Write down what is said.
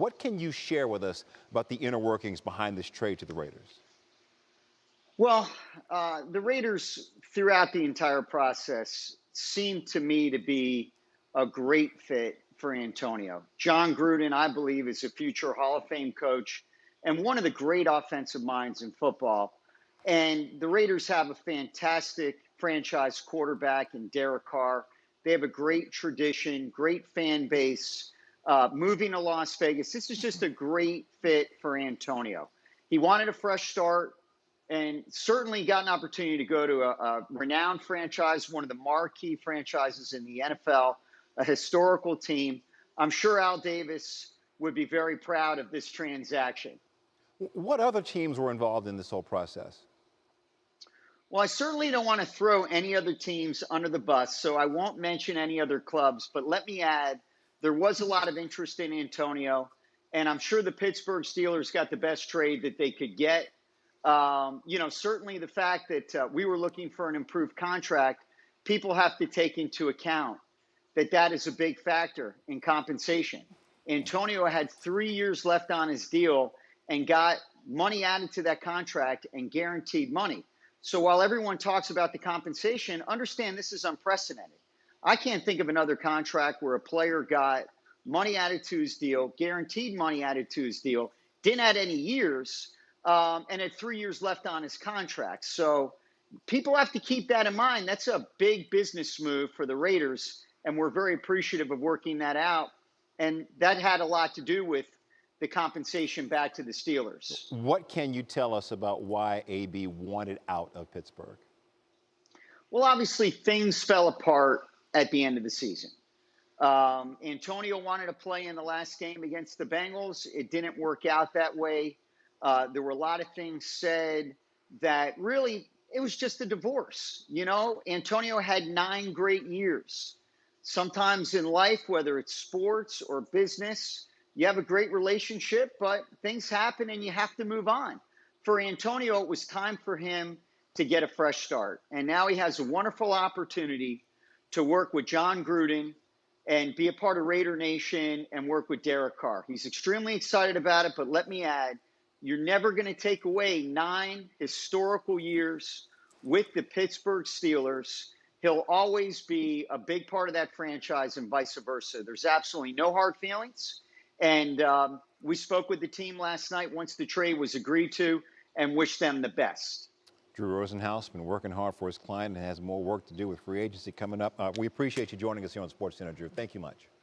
What can you share with us about the inner workings behind this trade to the Raiders? Well, the Raiders, throughout the entire process, seemed to me to be a great fit for Antonio. John Gruden, I believe, is a future Hall of Fame coach and one of the great offensive minds in football. And the Raiders have a fantastic franchise quarterback in Derek Carr. They have a great tradition, great fan base. Moving to Las Vegas, this is just a great fit for Antonio. He wanted a fresh start and certainly got an opportunity to go to a renowned franchise, one of the marquee franchises in the NFL, a historical team. I'm sure Al Davis would be very proud of this transaction. What other teams were involved in this whole process? Well, I certainly don't want to throw any other teams under the bus, so I won't mention any other clubs. But let me add, there was a lot of interest in Antonio, and I'm sure the Pittsburgh Steelers got the best trade that they could get. Certainly the fact that we were looking for an improved contract, people have to take into account that that is a big factor in compensation. Antonio had 3 years left on his deal and got money added to that contract and guaranteed money. So while everyone talks about the compensation, understand this is unprecedented. I can't think of another contract where a player got money added to his deal, guaranteed money added to his deal, didn't add any years, and had 3 years left on his contract. So people have to keep that in mind. That's a big business move for the Raiders, and we're very appreciative of working that out. And that had a lot to do with the compensation back to the Steelers. What can you tell us about why AB wanted out of Pittsburgh? Well, obviously, things fell apart at the end of the season. Antonio wanted to play in the last game against the Bengals. It didn't work out that way. There were a lot of things said that really it was just a divorce. Antonio had 9 great years. Sometimes in life, whether it's sports or business, you have a great relationship, but things happen and you have to move on. For Antonio, it was time for him to get a fresh start. And now he has a wonderful opportunity to work with John Gruden and be a part of Raider Nation and work with Derek Carr. He's extremely excited about it, but let me add, you're never going to take away 9 historical years with the Pittsburgh Steelers. He'll always be a big part of that franchise and vice versa. There's absolutely no hard feelings. And we spoke with the team last night once the trade was agreed to and wish them the best. Drew Rosenhaus been working hard for his client and has more work to do with free agency coming up. We appreciate you joining us here on SportsCenter, Drew. Thank you much.